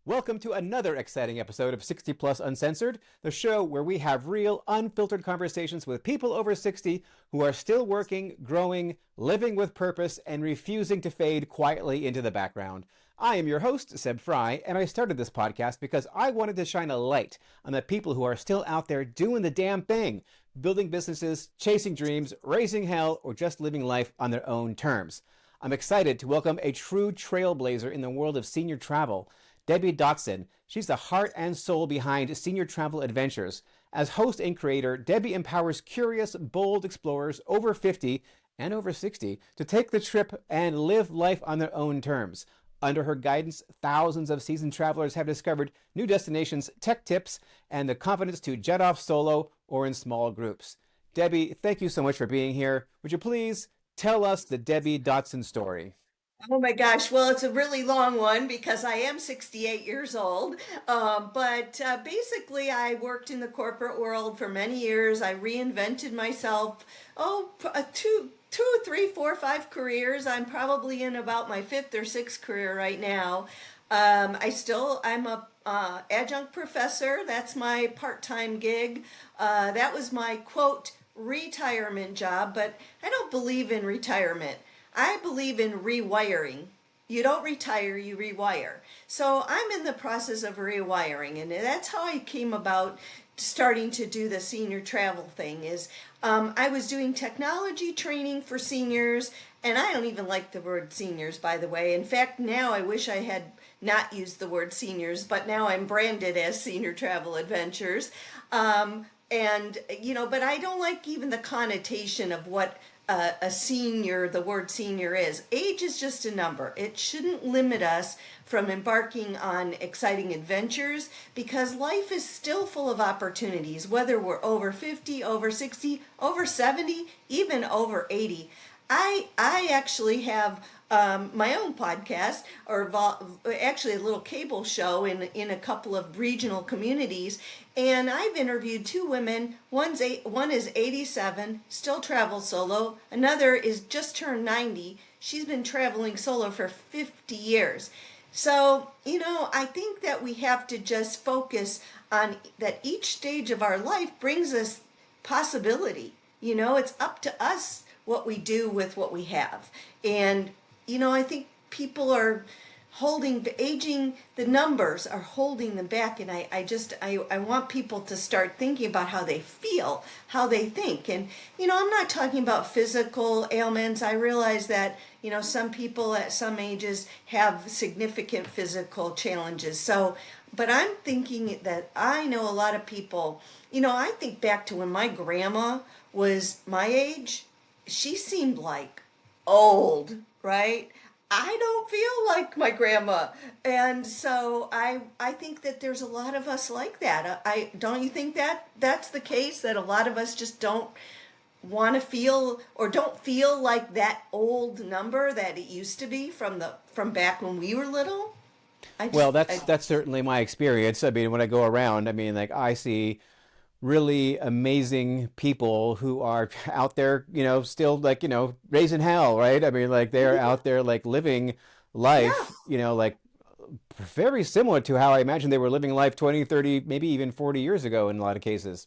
Welcome to another exciting episode of 60 Plus Uncensored, the show where we have real, unfiltered conversations with people over 60 who are still working, growing, living with purpose, and refusing to fade quietly into the background. I am your host, Seb Frey, and I started this podcast because I wanted to shine a light on the people who are still out there doing the damn thing, building businesses, chasing dreams, raising hell, or just living life on their own terms. I'm excited to welcome a true trailblazer in the world of senior travel, Debbie Dotson. She's the heart and soul behind Senior Travel Adventures. As host and creator, Debbie empowers curious, bold explorers over 50 and over 60 to take the trip and live life on their own terms. Under her guidance, thousands of seasoned travelers have discovered new destinations, tech tips, and the confidence to jet off solo or in small groups. Debbie, thank you so much for being here. Would you please tell us the Debbie Dotson story? Oh my gosh. Well, it's a really long one because I am 68 years old. But basically, I worked in the corporate world for many years. I reinvented myself. Two, three, four, five careers. I'm probably in about my fifth or sixth career right now. I'm a adjunct professor. That's my part-time gig. That was my quote retirement job, but I don't believe in retirement. I believe in rewiring. You don't retire, you rewire. So I'm in the process of rewiring, and that's how I came about starting to do the senior travel thing. I was doing technology training for seniors, and I don't even like the word seniors, by the way. In fact, now I wish I had not used the word seniors, but now I'm branded as Senior Travel Adventures. But I don't like even the connotation of what a senior, the word senior is. Age is just a number. It shouldn't limit us from embarking on exciting adventures because life is still full of opportunities, whether we're over 50, over 60, over 70, even over 80. I actually have my own podcast, actually a little cable show in a couple of regional communities, and I've interviewed two women. One is 87, still travels solo. Another is just turned 90. She's been traveling solo for 50 years. So, I think that we have to just focus on that each stage of our life brings us possibility. It's up to us what we do with what we have. And, I think people are the numbers are holding them back. And I want people to start thinking about how they feel, how they think. And, I'm not talking about physical ailments. I realize that, some people at some ages have significant physical challenges. So, but I'm thinking that I know a lot of people, I think back to when my grandma was my age. She seemed like old, right? I don't feel like my grandma. And so I think that there's a lot of us like that. I don't you think that that's the case, that a lot of us just don't want to feel or don't feel like that old number that it used to be from back when we were little? I just Well, that's I that's certainly my experience. I mean, when I go around, I mean, like I see really amazing people who are out there, still like, raising hell, right? I mean, like they are out there like living yeah. life, like very similar to how I imagine they were living life 20, 30, maybe even 40 years ago in a lot of cases.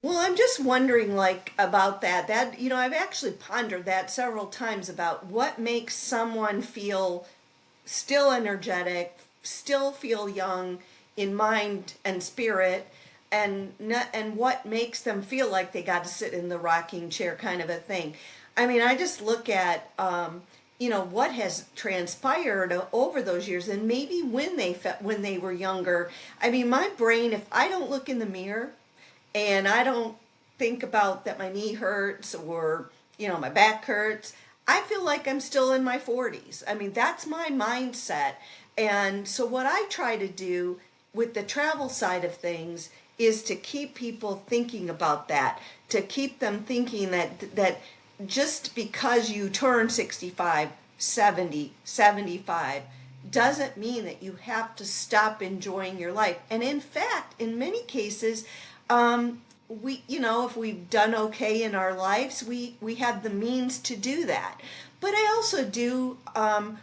Well, I'm just wondering, like, about that. I've actually pondered that several times about what makes someone feel still energetic, still feel young in mind and spirit, and what makes them feel like they got to sit in the rocking chair kind of a thing. I mean, I just look at what has transpired over those years, and maybe when they were younger. I mean, my brain, if I don't look in the mirror and I don't think about that my knee hurts or my back hurts, I feel like I'm still in my 40s. I mean, that's my mindset. And so what I try to do with the travel side of things is to keep people thinking about that, to keep them thinking that just because you turn 65, 70, 75 doesn't mean that you have to stop enjoying your life. And in fact, in many cases, we, if we've done okay in our lives, we have the means to do that. But I also do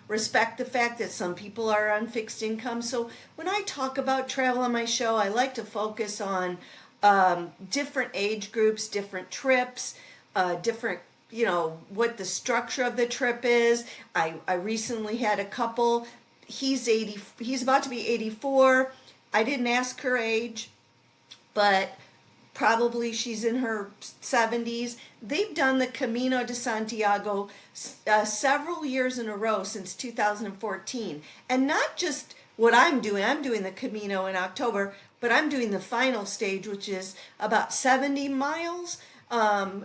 respect the fact that some people are on fixed income. So when I talk about travel on my show, I like to focus on different age groups, different trips, different, what the structure of the trip is. I recently had a couple. He's about to be 84. I didn't ask her age, but probably she's in her 70s. They've done the Camino de Santiago several years in a row since 2014. And not just what I'm doing the Camino in October, but I'm doing the final stage, which is about 70 miles.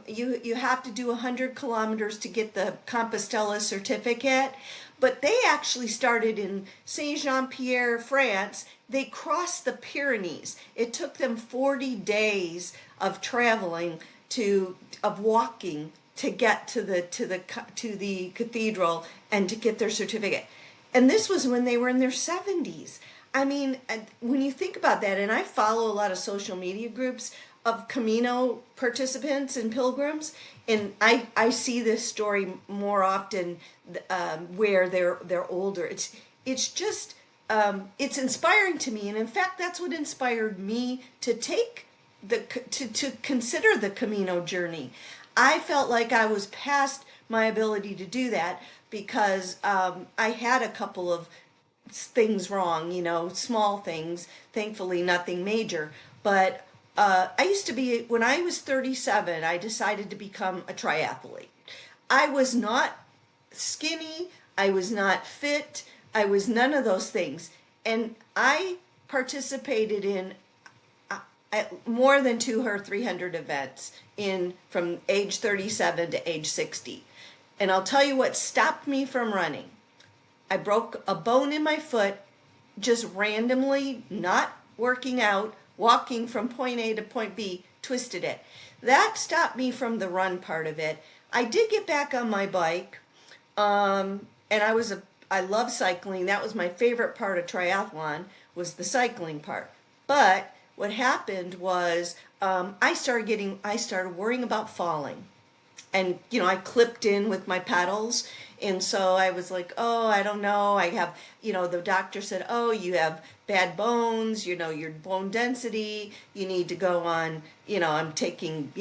You have to do 100 kilometers to get the Compostela certificate. But they actually started in Saint-Jean-Pierre, France. They crossed the Pyrenees. It took them 40 days of traveling of walking to get to the cathedral and to get their certificate. And this was when they were in their 70s. I mean, when you think about that, and I follow a lot of social media groups of Camino participants and pilgrims, and I see this story more often where they're older. It's just it's inspiring to me, and in fact, that's what inspired me to take to consider the Camino journey. I felt like I was past my ability to do that because I had a couple of things wrong, small things, thankfully nothing major. But I used to be, when I was 37, I decided to become a triathlete. I was not skinny, I was not fit, I was none of those things. And I participated in more than 200 or 300 events from age 37 to age 60. And I'll tell you what stopped me from running. I broke a bone in my foot just randomly, not working out, walking from point A to point B, twisted it. That stopped me from the run part of it. I did get back on my bike, and I love cycling. That was my favorite part of triathlon, was the cycling part. But what happened was I started worrying about falling. And, I clipped in with my pedals. And so I was like, oh, I don't know. I have, the doctor said, oh, you have bad bones, your bone density. You need to go on, I'm taking,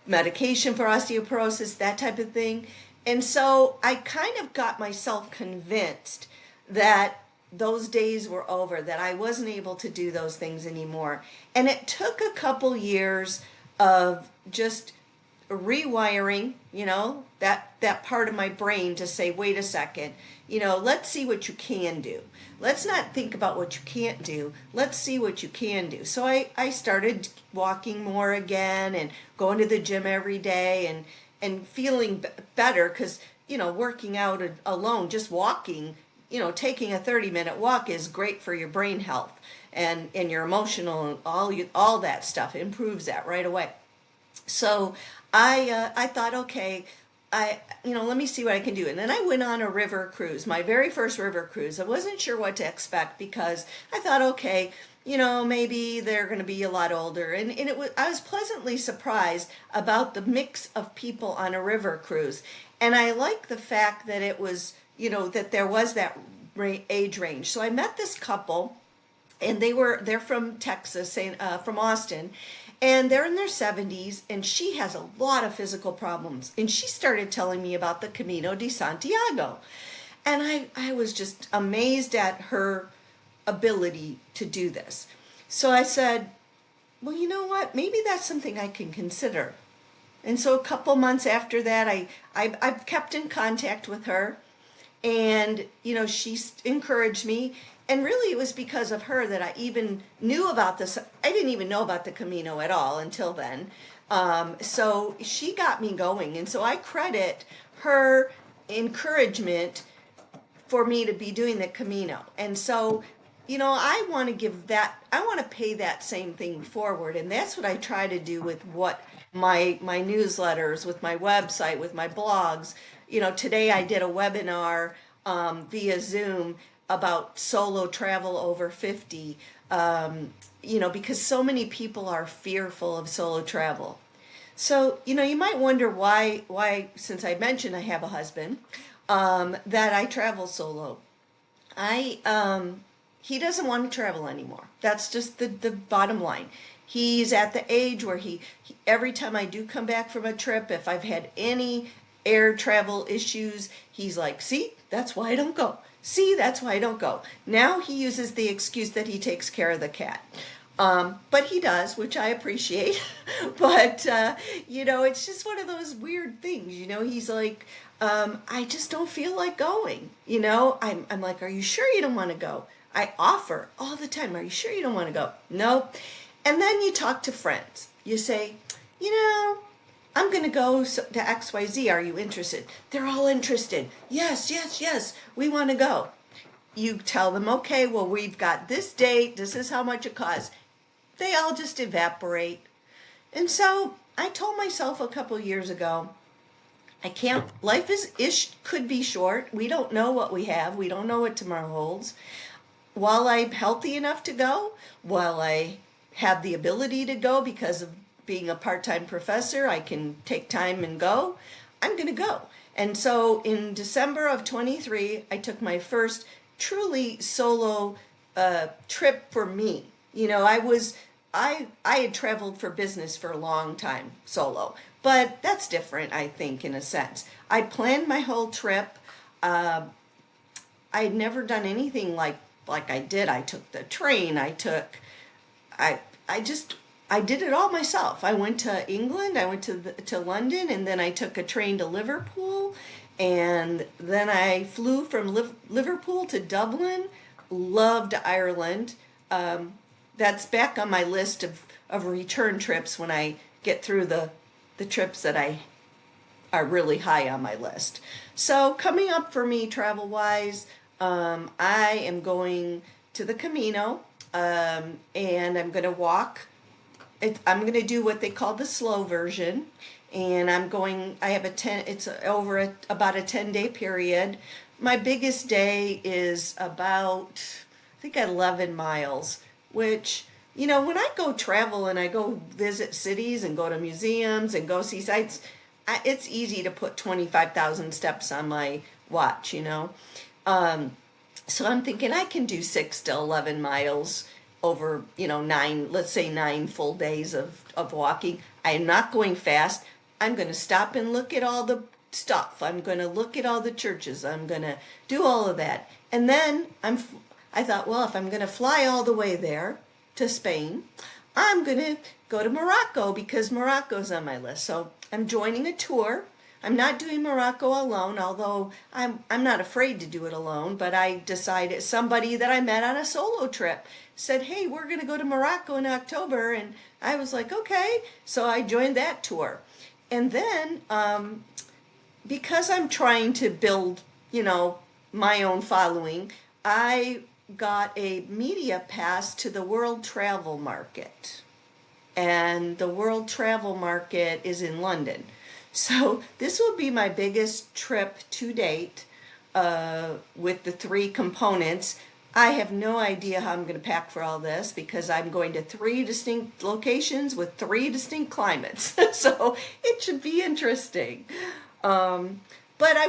medication for osteoporosis, that type of thing. And so I kind of got myself convinced that those days were over, that I wasn't able to do those things anymore. And it took a couple years of just rewiring, that part of my brain to say, wait a second, let's see what you can do. Let's not think about what you can't do. Let's see what you can do. So I started walking more again and going to the gym every day and feeling better because, working out alone, just walking, taking a 30-minute walk is great for your brain health and your emotional, all that stuff. It improves that right away. So I thought, okay, let me see what I can do. And then I went on a river cruise, my very first river cruise. I wasn't sure what to expect because I thought, okay, maybe they're going to be a lot older. And I was pleasantly surprised about the mix of people on a river cruise. And I like the fact that it was, that there was that age range. So I met this couple, and they're from Texas, from Austin. And they're in their 70s, and she has a lot of physical problems. And she started telling me about the Camino de Santiago. And I was just amazed at her ability to do this. So I said, well, you know what? Maybe that's something I can consider. And so a couple months after that, I've kept in contact with her. And, she encouraged me. And really, it was because of her that I even knew about this. I didn't even know about the Camino at all until then. So she got me going. And so I credit her encouragement for me to be doing the Camino. And so, I want to pay that same thing forward. And that's what I try to do with what my newsletters, with my website, with my blogs. Today I did a webinar via Zoom about solo travel over 50, because so many people are fearful of solo travel. So, you might wonder why, since I mentioned I have a husband, that I travel solo. I He doesn't want to travel anymore. That's just the bottom line. He's at the age where every time I do come back from a trip, if I've had any air travel issues, he's like, "See, that's why I don't go. See, that's why I don't go." Now he uses the excuse that he takes care of the cat. But he does, which I appreciate. But, it's just one of those weird things. He's like, I just don't feel like going. I'm like, "Are you sure you don't want to go?" I offer all the time, "Are you sure you don't want to go?" No. And then you talk to friends. You say, "I'm going to go to XYZ. Are you interested?" They're all interested. "Yes, yes, yes, we want to go." You tell them, "Okay, well, we've got this date. This is how much it costs." They all just evaporate. And so I told myself a couple years ago, I can't, life could be short. We don't know what we have. We don't know what tomorrow holds. While I'm healthy enough to go, while I have the ability to go because of being a part-time professor, I can take time and go, I'm going to go. And so in December of 23, I took my first truly solo trip for me. I had traveled for business for a long time solo, but that's different, I think, in a sense. I planned my whole trip. I had never done anything like I did. I took the train. I did it all myself. I went to England. I went to London, and then I took a train to Liverpool, and then I flew from Liverpool to Dublin. Loved Ireland. That's back on my list of return trips when I get through the trips that I are really high on my list. So coming up for me travel-wise, I am going to the Camino, and I'm going to walk. I'm going to do what they call the slow version, and I have it's over about a 10-day period. My biggest day is about, I think, 11 miles, which, when I go travel and I go visit cities and go to museums and go see sites, it's easy to put 25,000 steps on my watch, So I'm thinking I can do 6 to 11 miles over, let's say 9 full days of walking. I am not going fast. I'm going to stop and look at all the stuff. I'm going to look at all the churches. I'm going to do all of that. And then I thought, well, if I'm going to fly all the way there to Spain, I'm going to go to Morocco because Morocco's on my list. So I'm joining a tour. I'm not doing Morocco alone, although I'm not afraid to do it alone, but I decided, somebody that I met on a solo trip said, "Hey, we're going to go to Morocco in October," and I was like, okay. So I joined that tour. And then, because I'm trying to build, my own following, I got a media pass to the World Travel Market. And the World Travel Market is in London. So this will be my biggest trip to date, with the 3 components. I have no idea how I'm going to pack for all this because I'm going to 3 distinct locations with 3 distinct climates. So it should be interesting. But I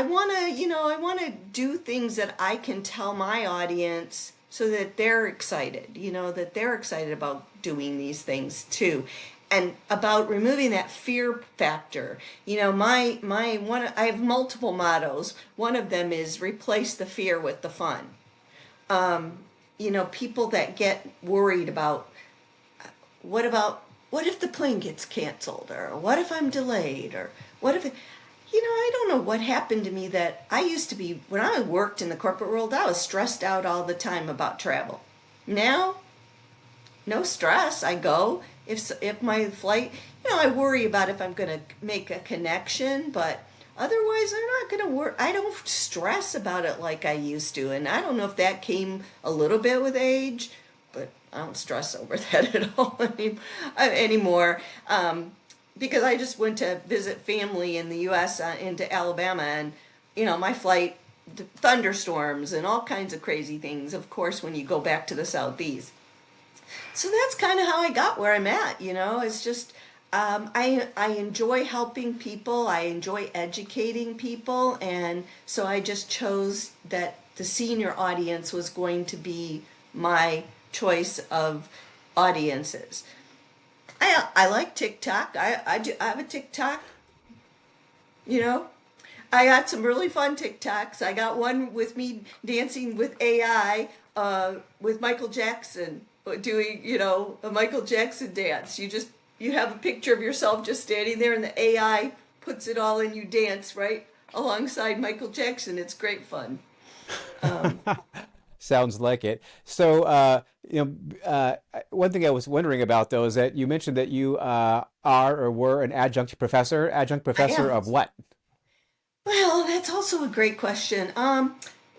want to do things that I can tell my audience so that they're excited, that they're excited about doing these things too. And about removing that fear factor. I have multiple mottos. One of them is replace the fear with the fun. People that get worried about, what if the plane gets canceled, or what if I'm delayed, or what if I don't know what happened to me that I used to be, when I worked in the corporate world, I was stressed out all the time about travel. Now, no stress. I go. If my flight, I worry about if I'm going to make a connection, but otherwise I'm not going to worry. I don't stress about it like I used to. And I don't know if that came a little bit with age, but I don't stress over that at all anymore. Because I just went to visit family in the U.S. Into Alabama, and my flight thunderstorms and all kinds of crazy things, of course, when you go back to the Southeast. So that's kind of how I got where I'm at, you know. It's just I enjoy helping people. I enjoy educating people, and so I just chose that the senior audience was going to be my choice of audiences. I like TikTok. I have a TikTok, you know. I got some really fun TikToks. I got one with me dancing with AI, with Michael Jackson, doing, you know, a Michael Jackson dance. You have a picture of yourself just standing there, and the AI puts it all, and you dance right alongside Michael Jackson. It's great fun. Um, Sounds like it. So, one thing I was wondering about though is that you mentioned that you are or were an adjunct professor. Adjunct I professor am. of what? Well, that's also a great question.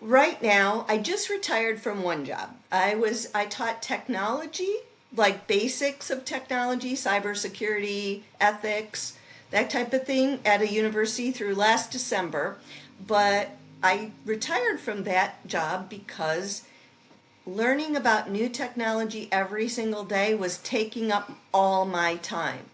Right now, I just retired from one job. I taught technology, like basics of technology, cybersecurity, ethics, that type of thing at a university through last December. But I retired from that job because learning about new technology every single day was taking up all my time.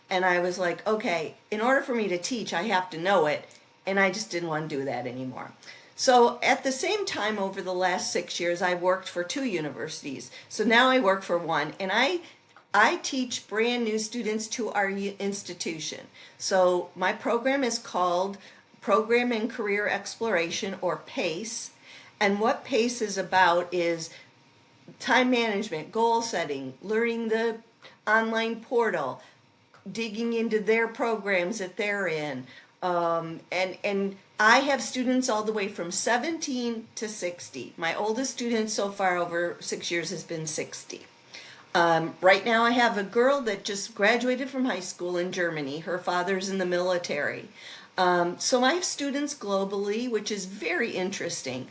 And I was like, okay, in order for me to teach, I have to know it. And I just didn't want to do that anymore. So at the same time, over the last 6 years, I worked for two universities. So now I work for one, and I teach brand new students to our institution. So my program is called Program and Career Exploration, or PACE. And what PACE is about is time management, goal setting, learning the online portal, digging into their programs that they're in. And I have students all the way from 17 to 60. My oldest student so far over 6 years has been 60. Right now, I have a girl that just graduated from high school in Germany. Her father's in the military. So I have students globally, which is very interesting.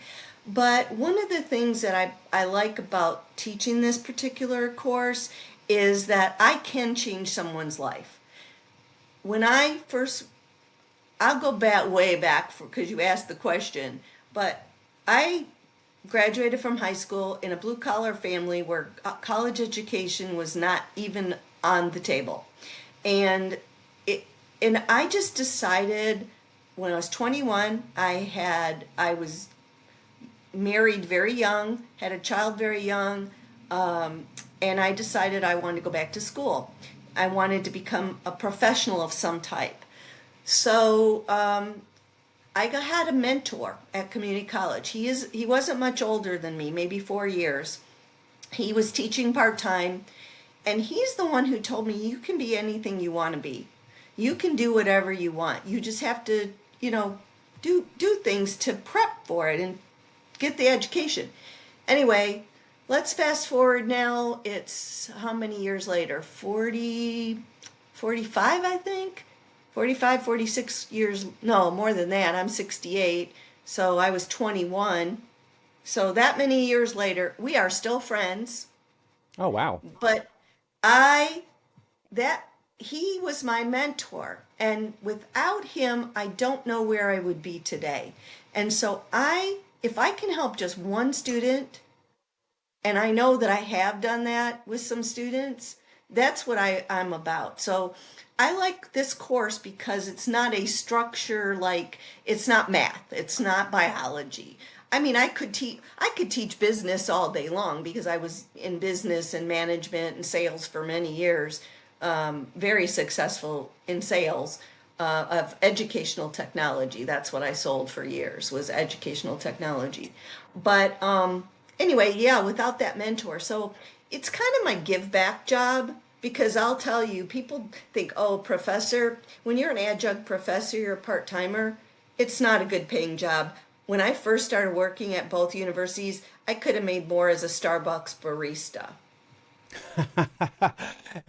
But one of the things that I like about teaching this particular course is that I can change someone's life. When I first, I'll go back way back because you asked the question, but I graduated from high school in a blue collar family where college education was not even on the table. And it and I just decided when I was 21, I was married very young, had a child very young, and I decided I wanted to go back to school. I wanted to become a professional of some type. So had a mentor at community college. He wasn't much older than me, maybe 4 years. He was teaching part time, and he's the one who told me you can be anything you want to be. You can do whatever you want. You just have to, do things to prep for it and get the education. Anyway, let's fast forward now. It's how many years later? 40, 45, I think. 45, 46 years. No, more than that. I'm 68. So I was 21. So that many years later, we are still friends. Oh, wow. But I, that, he was my mentor. And without him, I don't know where I would be today. And so if I can help just one student, and I know that I have done that with some students, that's what I'm about. So I like this course because it's not a structure, like it's not math, it's not biology. I mean, I could teach business all day long because I was in business and management and sales for many years, very successful in sales of educational technology. That's what I sold for years, was educational technology. But anyway, yeah, without that mentor. So it's kind of my give back job, because I'll tell you, people think, oh, professor, when you're an adjunct professor, you're a part timer. It's not a good paying job. When I first started working at both universities, I could have made more as a Starbucks barista.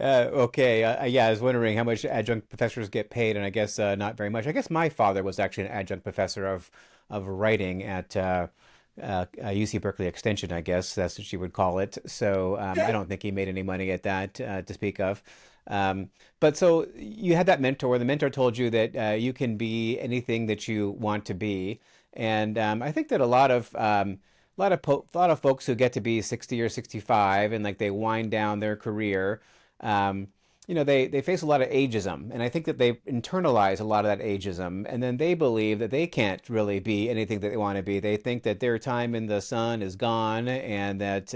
Okay. Yeah, I was wondering how much adjunct professors get paid, and I guess not very much. I guess my father was actually an adjunct professor of writing at UC Berkeley Extension. I guess that's what you would call it. So I Okay. don't think he made any money at that to speak of. But so you had that mentor. The mentor told you that you can be anything that you want to be, and I think that a lot of folks who get to be 60 or 65 and like they wind down their career, um, they face a lot of ageism, and I think that they internalize a lot of that ageism, and then they believe that they can't really be anything that they want to be. They think that their time in the sun is gone, and that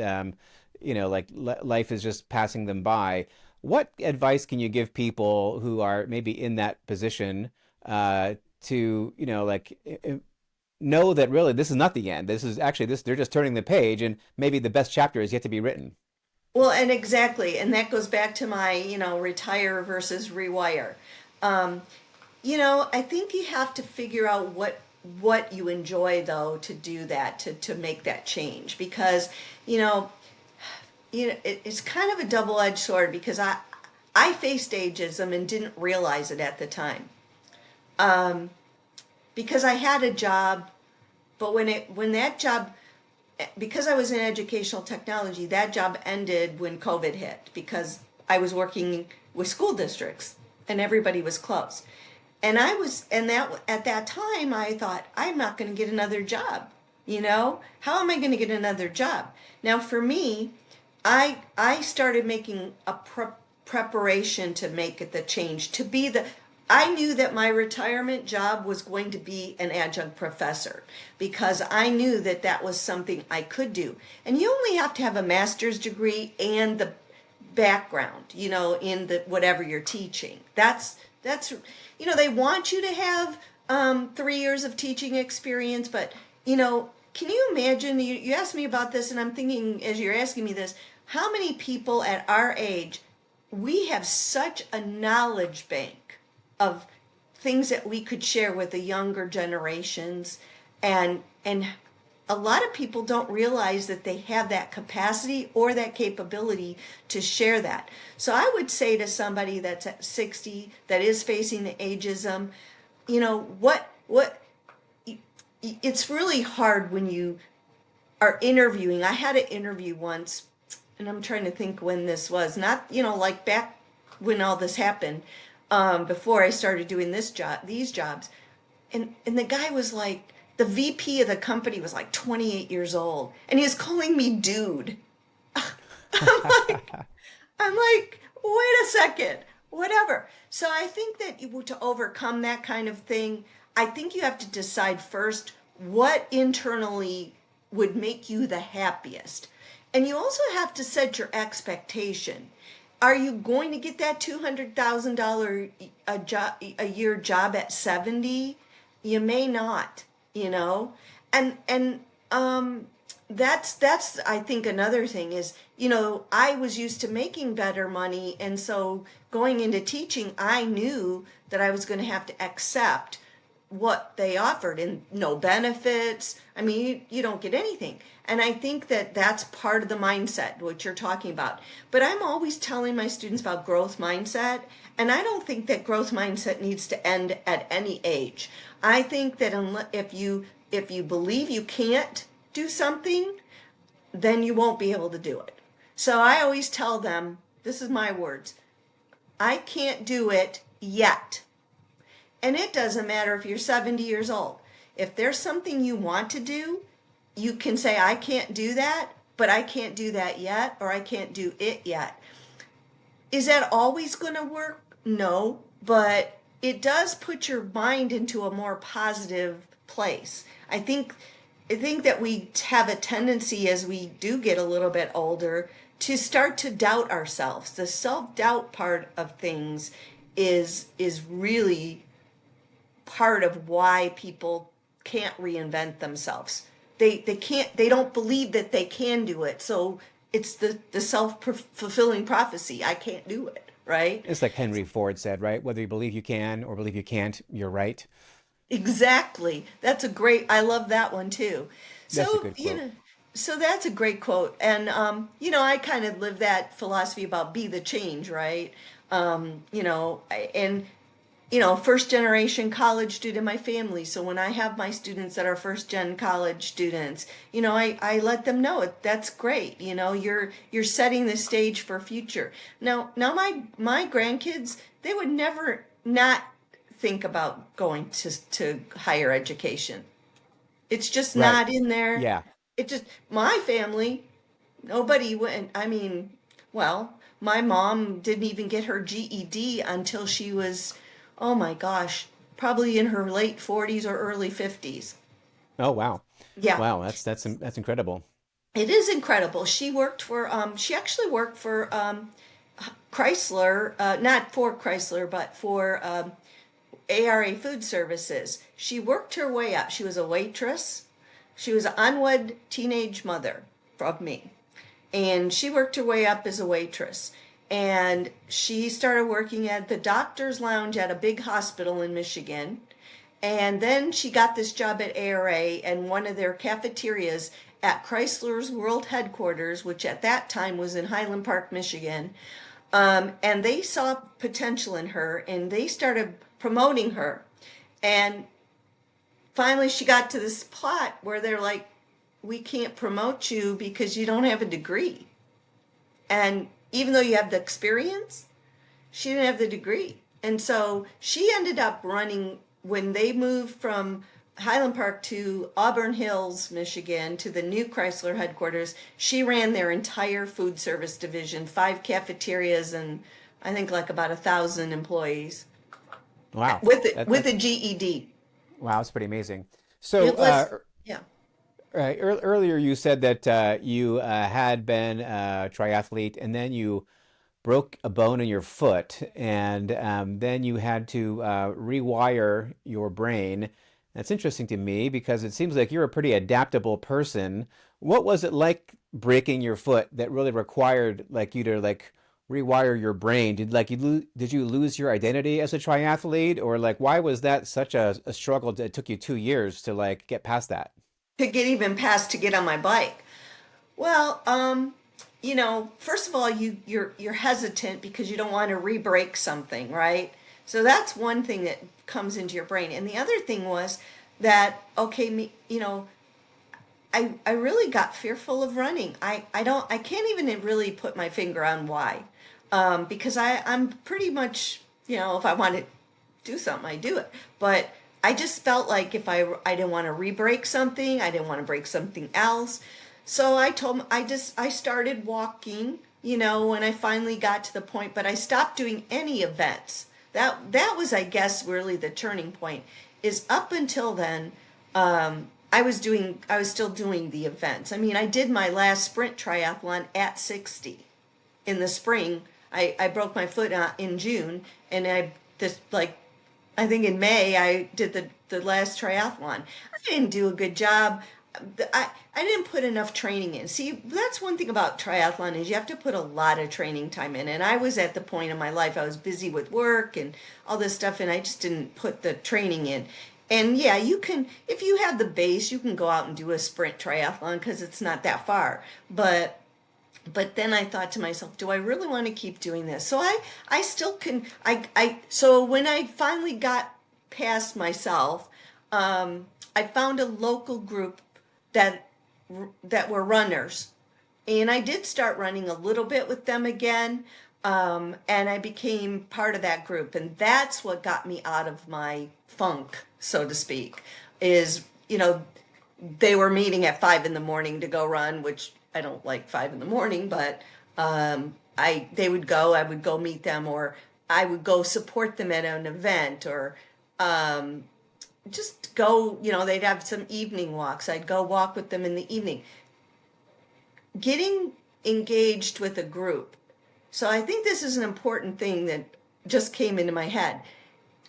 life is just passing them by. What advice can you give people who are maybe in that position to, know that really this is not the end. This is actually this they're just turning the page and maybe the best chapter is yet to be written. Well, and exactly, and that goes back to my, retire versus rewire. Um, I think you have to figure out what you enjoy though to do that to make that change because you know it's kind of a double-edged sword because I faced ageism and didn't realize it at the time because I had a job, but when that job, because I was in educational technology, that job ended when COVID hit because I was working with school districts and everybody was closed. And that at that time I thought I'm not going to get another job. How am I going to get another job? Now for me, I started making a preparation to make it the change to be the I knew that my retirement job was going to be an adjunct professor because I knew that that was something I could do. And you only have to have a master's degree and the background, in the whatever you're teaching. That's they want you to have 3 years of teaching experience, but can you imagine? You asked me about this, and I'm thinking as you're asking me this, how many people at our age we have such a knowledge bank of things that we could share with the younger generations and a lot of people don't realize that they have that capacity or that capability to share that. So I would say to somebody that's at 60 that is facing the ageism, what it's really hard when you are interviewing. I had an interview once, and I'm trying to think when this was. Not, like back when all this happened, before I started doing these jobs. And the guy was like, the VP of the company was like 28 years old, and he was calling me dude. I'm like, I'm like, wait a second, whatever. So I think that to overcome that kind of thing, I think you have to decide first what internally would make you the happiest. And you also have to set your expectation. Are you going to get that $200,000 a year job at 70? You may not, and that's I think another thing is, I was used to making better money, and so going into teaching, I knew that I was going to have to accept what they offered and no benefits. I mean, you don't get anything. And I think that that's part of the mindset, what you're talking about. But I'm always telling my students about growth mindset. And I don't think that growth mindset needs to end at any age. I think that if you believe you can't do something, then you won't be able to do it. So I always tell them, this is my words, I can't do it yet. And it doesn't matter if you're 70 years old. If there's something you want to do, you can say, I can't do that, but I can't do that yet, or I can't do it yet. Is that always going to work? No, but it does put your mind into a more positive place. I think that we have a tendency as we do get a little bit older to start to doubt ourselves. The self-doubt part of things is really part of why people can't reinvent themselves. They don't believe that they can do it. So it's the self-fulfilling prophecy. I can't do it, right? It's like Henry Ford said, right? Whether you believe you can or believe you can't, you're right. Exactly. I love that one too. That's a So, good quote. so that's a great quote. And, I kind of live that philosophy about be the change, right? And first generation college student in my family. So when I have my students that are first gen college students, I let them know that's great. You're setting the stage for future. Now my grandkids, they would never not think about going to higher education. It's just Right. not in there. Yeah. It just my family, nobody went. I mean, well, my mom didn't even get her GED until she was, oh my gosh, probably in her late 40s or early 50s. Oh, wow. Yeah, Wow, that's incredible. it is incredible. She actually worked for Chrysler, not for Chrysler, but for ARA Food Services. She worked her way up. She was a waitress. She was an unwed teenage mother of me. And she worked her way up as a waitress. And she started working at the doctor's lounge at a big hospital in Michigan. And then she got this job at ARA and one of their cafeterias at Chrysler's World Headquarters, which at that time was in Highland Park, Michigan. And they saw potential in her and they started promoting her. And finally, she got to this plot where they're like, we can't promote you because you don't have a degree. And even though you have the experience, she didn't have the degree. And so she ended up running when they moved from Highland Park to Auburn Hills, Michigan, to the new Chrysler headquarters. She ran their entire food service division, 5 cafeterias, and I think like about 1,000 employees Wow. with a GED. Wow, that's pretty amazing. So, It was, yeah. earlier you said that you had been a triathlete and then you broke a bone in your foot, and then you had to rewire your brain. That's interesting to me because it seems like you're a pretty adaptable person. What was it like breaking your foot that really required like you to like rewire your brain? Did you lose your identity as a triathlete, or like why was that such a struggle that it took you 2 years to like get past that? To get even past to get on my bike. Well, first of all, you're hesitant because you don't want to re-break something, right? So that's one thing that comes into your brain. And the other thing was that, okay, I really got fearful of running. I can't even really put my finger on why. Because I'm pretty much, if I want to do something, I do it. But I just felt like if I didn't want to re-break something, I didn't want to break something else. So I told him, I started walking, when I finally got to the point, but I stopped doing any events. That was, I guess, really the turning point. Is up until then, I was still doing the events. I mean, I did my last sprint triathlon at 60 in the spring. I broke my foot in June, and I think in May I did the last triathlon. I didn't do a good job. I didn't put enough training in. See, that's one thing about triathlon is you have to put a lot of training time in. And I was at the point in my life I was busy with work and all this stuff, and I just didn't put the training in. And yeah, you can, if you have the base, you can go out and do a sprint triathlon because it's not that far. But then I thought to myself, do I really want to keep doing this? So I still can, so when I finally got past myself, I found a local group that that were runners, and I did start running a little bit with them again, and I became part of that group, and that's what got me out of my funk, so to speak. Is they were meeting at 5 in the morning to go run, which I don't like 5 in the morning, but I they would go, I would go meet them, or I would go support them at an event, or um, just go, they'd have some evening walks. I'd go walk with them in the evening. Getting engaged with a group. So I think this is an important thing that just came into my head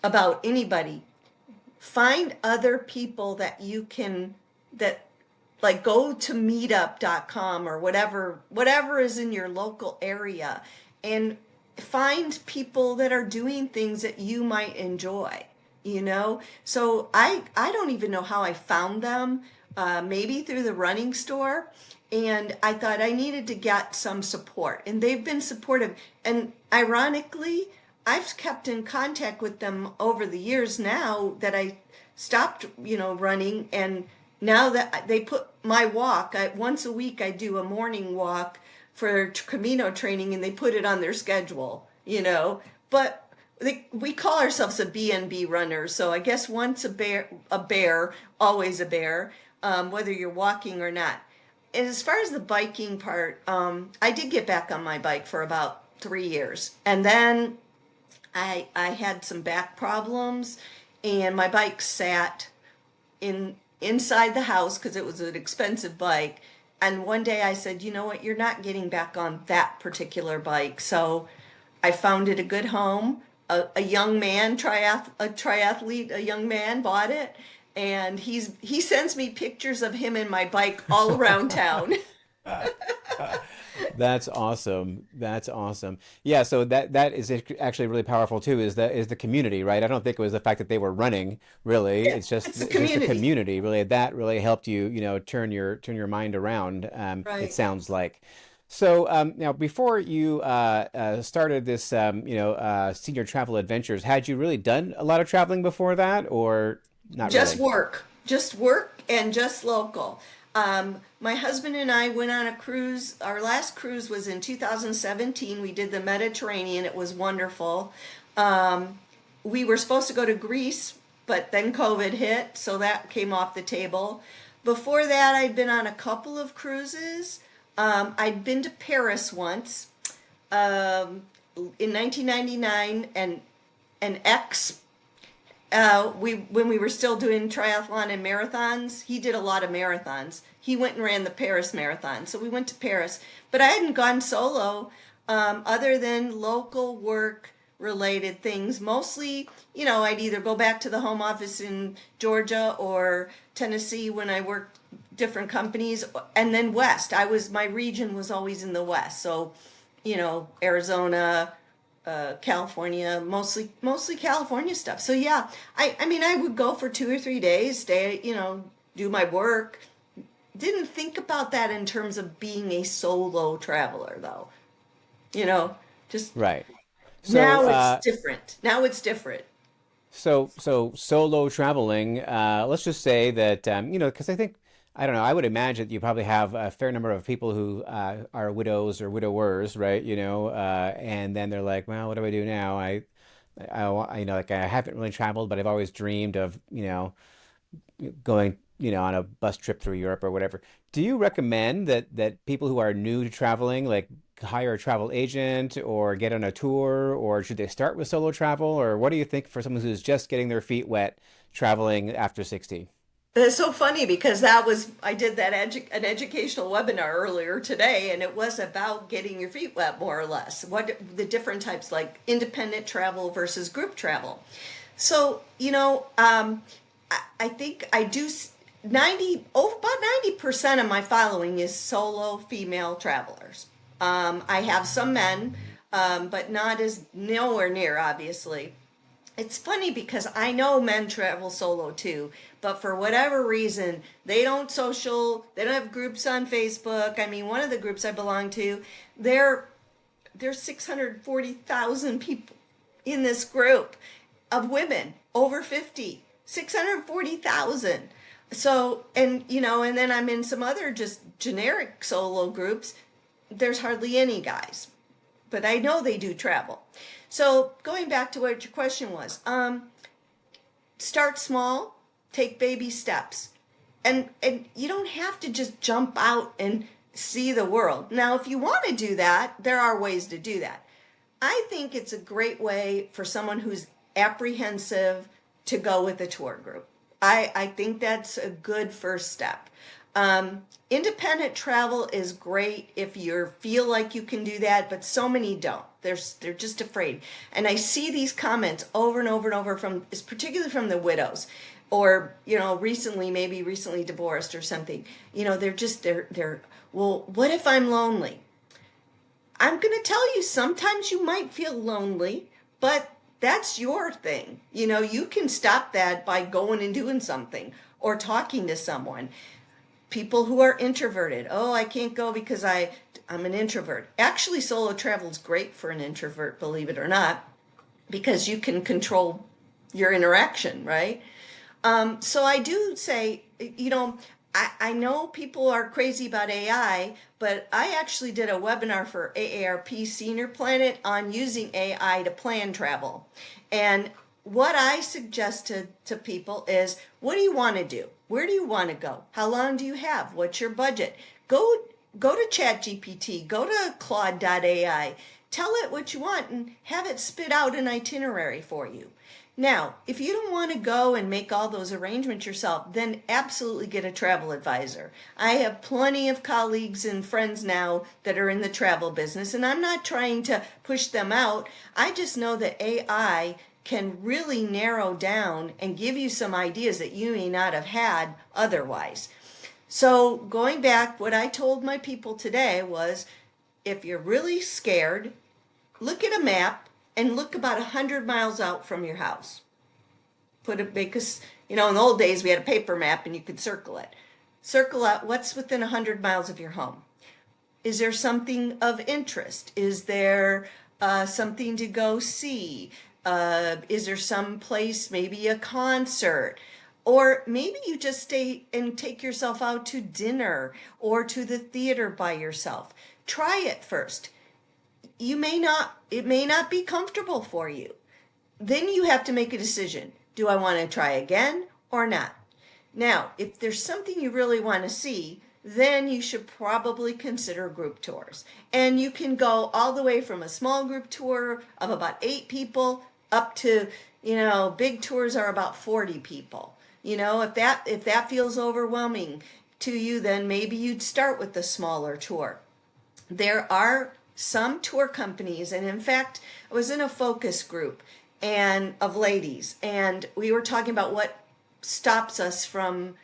about anybody. Find other people that you can, that like go to meetup.com or whatever is in your local area, and find people that are doing things that you might enjoy, so I don't even know how I found them, maybe through the running store, and I thought I needed to get some support, and they've been supportive. And ironically, I've kept in contact with them over the years now that I stopped, running. And now that they put my walk, once a week I do a morning walk for Camino training, and they put it on their schedule. But we call ourselves a B&B runner. So I guess once a bear, always a bear, whether you're walking or not. And as far as the biking part, I did get back on my bike for about 3 years. And then I had some back problems, and my bike sat inside the house because it was an expensive bike. And one day I said, you know what, you're not getting back on that particular bike. So I found it a good home. A young man, a triathlete, a young man bought it, and he sends me pictures of him and my bike all around town. That's awesome. That's awesome. Yeah, so that is actually really powerful too. Is the community, right? I don't think it was the fact that they were running, really. Yeah, It's just it's the it's just the community. community, really. That really helped you, turn your mind around. It Right. sounds like. So now, before you started this, senior travel adventures, had you really done a lot of traveling before that, or not Just really? work, just work and just local. My husband and I went on a cruise. Our last cruise was in 2017. We did the Mediterranean. It was wonderful. Um, we were supposed to go to Greece, but then COVID hit, so that came off the table. Before that, I'd been on a couple of cruises. I'd been to Paris once um, in 1999, and an ex we when we were still doing triathlon and marathons, he did a lot of marathons. He went and ran the Paris Marathon, so we went to Paris. But I hadn't gone solo, other than local work related things. Mostly, I'd either go back to the home office in Georgia or Tennessee when I worked different companies, and then west. My region was always in the west, so Arizona, California, mostly California stuff. So yeah, I mean I would go for 2 or 3 days, stay, do my work. Didn't think about that in terms of being a solo traveler though. You know, just Right. So now it's different. Now it's different. So solo traveling, let's just say that because I don't know, I would imagine that you probably have a fair number of people who are widows or widowers, right? And then they're like, well, what do I do now? Like I haven't really traveled, but I've always dreamed of, going, on a bus trip through Europe or whatever. Do you recommend that people who are new to traveling, like hire a travel agent or get on a tour, or should they start with solo travel, or what do you think for someone who's just getting their feet wet traveling after 60? It's so funny because I did an educational webinar earlier today, and it was about getting your feet wet more or less. What the different types, like independent travel versus group travel. So, I think I do 90% of my following is solo female travelers. I have some men, but not as nowhere near, obviously. It's funny because I know men travel solo too, but for whatever reason, they don't have groups on Facebook. I mean, one of the groups I belong to, there there's 640,000 people in this group of women over 50. 640,000. So, and then I'm in some other just generic solo groups. There's hardly any guys, but I know they do travel. So going back to what your question was, start small, take baby steps, and you don't have to just jump out and see the world. Now, if you want to do that, there are ways to do that. I think it's a great way for someone who's apprehensive to go with a tour group. I think that's a good first step. Independent travel is great if you feel like you can do that, but so many don't. They're just afraid. And I see these comments over and over and over particularly from the widows, or maybe recently divorced or something. They're well, what if I'm lonely? I'm going to tell you, sometimes you might feel lonely, but that's your thing. You can stop that by going and doing something or talking to someone. People who are introverted, oh, I can't go because I'm an introvert. Actually, solo travel is great for an introvert, believe it or not. because you can control your interaction, right? So I do say, I know people are crazy about AI, but I actually did a webinar for AARP Senior Planet on using AI to plan travel. And what I suggested to people is, what do you want to do? Where do you want to go? How long do you have? What's your budget? Go to ChatGPT, go to Claude.ai, tell it what you want and have it spit out an itinerary for you. Now, if you don't want to go and make all those arrangements yourself, then absolutely get a travel advisor. I have plenty of colleagues and friends now that are in the travel business, and I'm not trying to push them out. I just know that AI can really narrow down and give you some ideas that you may not have had otherwise. So, going back, what I told my people today was, if you're really scared, look at a map and look about 100 miles out from your house. Because, in the old days we had a paper map and you could circle it. Circle out what's within 100 miles of your home. Is there something of interest? Is there something to go see? Is there some place, maybe a concert? Or maybe you just stay and take yourself out to dinner or to the theater by yourself. Try it first. It may not be comfortable for you. Then you have to make a decision. Do I want to try again or not? Now, if there's something you really want to see, then you should probably consider group tours. And you can go all the way from a small group tour of about 8 people up to, big tours are about 40 people. If that feels overwhelming to you, then maybe you'd start with the smaller tour. There are some tour companies, and in fact, I was in a focus group of ladies, and we were talking about what stops us from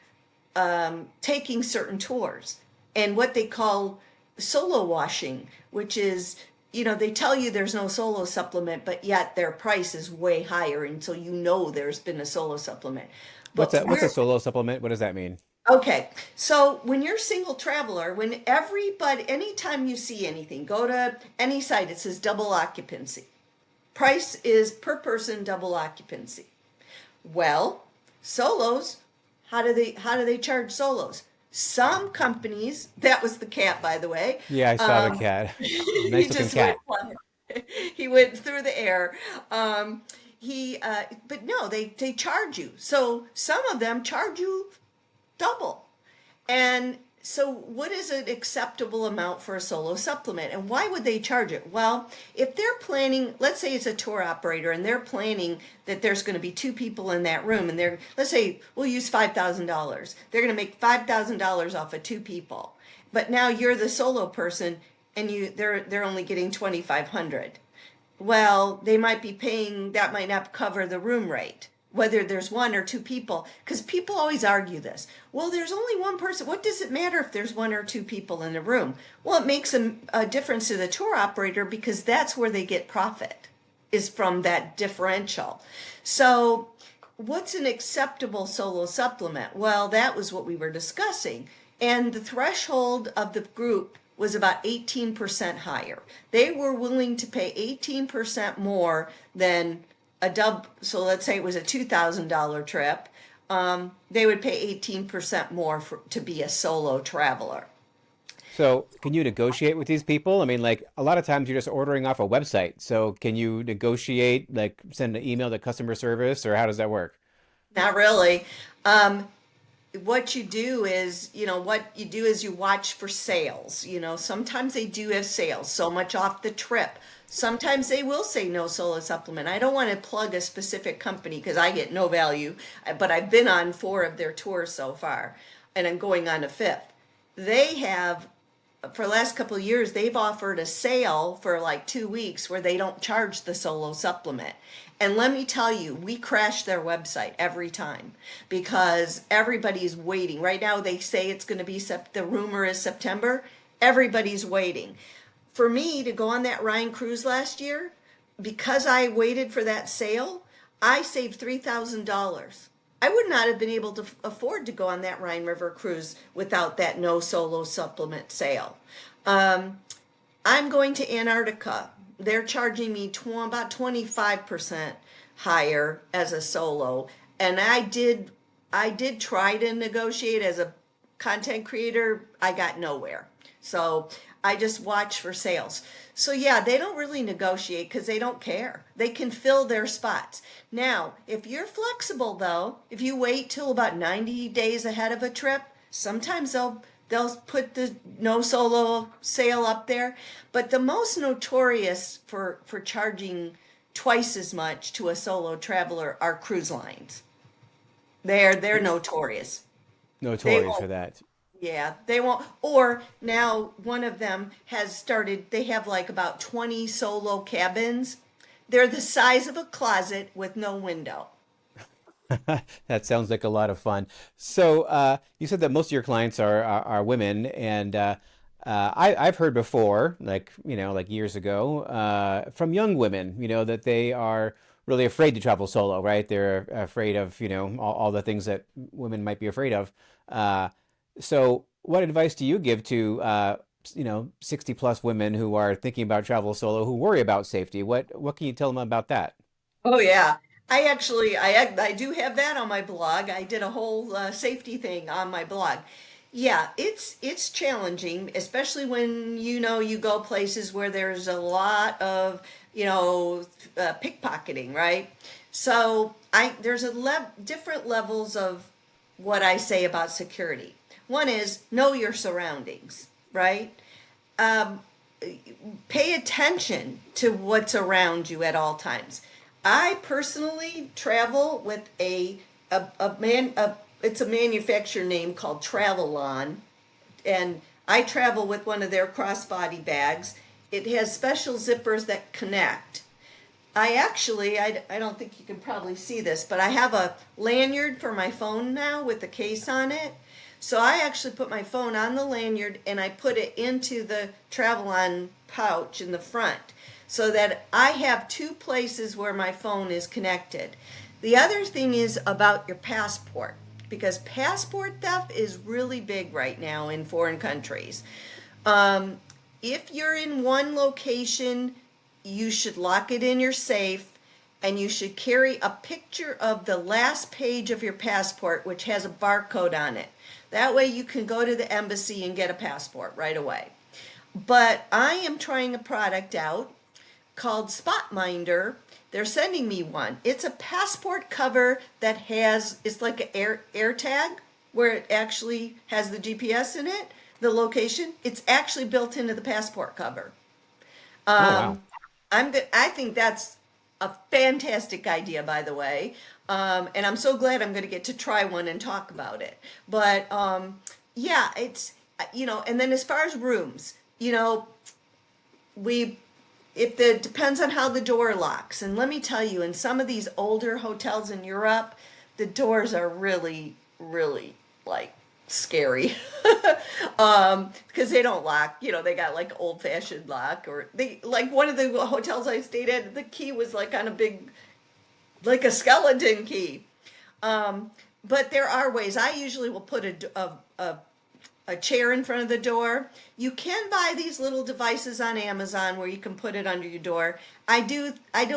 taking certain tours and what they call solo washing, which is, they tell you there's no solo supplement, but yet their price is way higher, and so there's been a solo supplement. What's But what's a solo supplement? What does that mean? Okay, so when you're a single traveler, anytime you see anything, go to any site, it says double occupancy. Price is per person, double occupancy. Well, solos, how do they charge solos? Some companies, that was the cat, by the way. Yeah, I saw the cat. He Nice looking just went cat. he went through the air. But no, they charge you. So some of them charge you double. And so what is an acceptable amount for a solo supplement, and why would they charge it? Well, if they're planning, let's say it's a tour operator and they're planning that there's going to be 2 people in that room, and let's say we'll use $5,000. They're going to make $5,000 off of 2 people. But now you're the solo person and they're only getting 2,500. Well, they might be paying, that might not cover the room rate, whether there's 1 or 2 people, because people always argue this. Well, there's only 1 person. What does it matter if there's 1 or 2 people in the room? Well, it makes a difference to the tour operator, because that's where they get profit, is from that differential. So what's an acceptable solo supplement? Well, that was what we were discussing. And the threshold of the group was about 18% higher. They were willing to pay 18% more than so let's say it was a $2,000 trip, they would pay 18% more to be a solo traveler. So, can you negotiate with these people? I mean, like a lot of times you're just ordering off a website. So, can you negotiate, like send an email to customer service, or how does that work? Not really. Um, what you do is, you watch for sales. Sometimes they do have sales, so much off the trip. Sometimes they will say no solo supplement. I don't want to plug a specific company because I get no value, but I've been on 4 of their tours so far, and I'm going on a 5th. They have, for the last couple of years, they've offered a sale for like 2 weeks where they don't charge the solo supplement. And let me tell you, we crash their website every time because everybody's waiting. Right now, they say it's going to be, the rumor is September. Everybody's waiting. For me to go on that Rhine cruise last year, because I waited for that sale, I saved $3,000. I would not have been able to afford to go on that Rhine River cruise without that no solo supplement sale. I'm going to Antarctica they're charging me about 25% higher as a solo. And I did try to negotiate as a content creator. I got nowhere. So I just watch for sales. So yeah, they don't really negotiate because they don't care. They can fill their spots. Now, if you're flexible though, if you wait till about 90 days ahead of a trip, sometimes they'll put the no solo sale up there. But the most notorious for charging twice as much to a solo traveler are cruise lines. They're notorious. They Notorious for won't. that. Yeah, they won't. Or now one of them has started. They have like about 20 solo cabins. They're the size of a closet with no window. That sounds like a lot of fun. So, you said that most of your clients are women, and I've heard before, like like years ago, from young women, that they are really afraid to travel solo, right? They're afraid of all the things that women might be afraid of. Uh, so, what advice do you give to 60 plus women who are thinking about travel solo, who worry about safety? What can you tell them about that? Oh yeah. I do have that on my blog. I did a whole safety thing on my blog. Yeah, it's challenging, especially when you go places where there's a lot of pickpocketing, right? So I there's different levels of what I say about security. One is know your surroundings, right? Um, Pay attention to what's around you at all times. I personally travel with a man a it's a manufacturer name called Travelon, and I travel with one of their crossbody bags. It has special zippers that connect. I don't think you can probably see this, but I have a lanyard for my phone now with the case on it. So I actually put my phone on the lanyard and I put it into the travel on pouch in the front so that I have two places where my phone is connected. The other thing is about your passport because passport theft is really big right now in foreign countries. Um, if you're in one location, you should lock it in your safe and you should carry a picture of the last page of your passport, which has a barcode on it. That way you can go to the embassy and get a passport right away. But I am trying a product out called Spotminder. They're sending me one. It's a passport cover that it's like an air tag where it actually has the GPS in it, the location. It's actually built into the passport cover. Oh, wow. Um, I think that's a fantastic idea, by the way. And I'm so glad I'm going to get to try one and talk about it. But yeah, and then as far as rooms, we if the depends on how the door locks. And let me tell you, in some of these older hotels in Europe, the doors are really, really like scary. Because they don't lock, they got like old fashioned lock, or they like one of the hotels I stayed at, the key was like on a big, like a skeleton key. Um, but there are ways. I usually will put a chair in front of the door. You can buy these little devices on Amazon where you can put it under your door. I do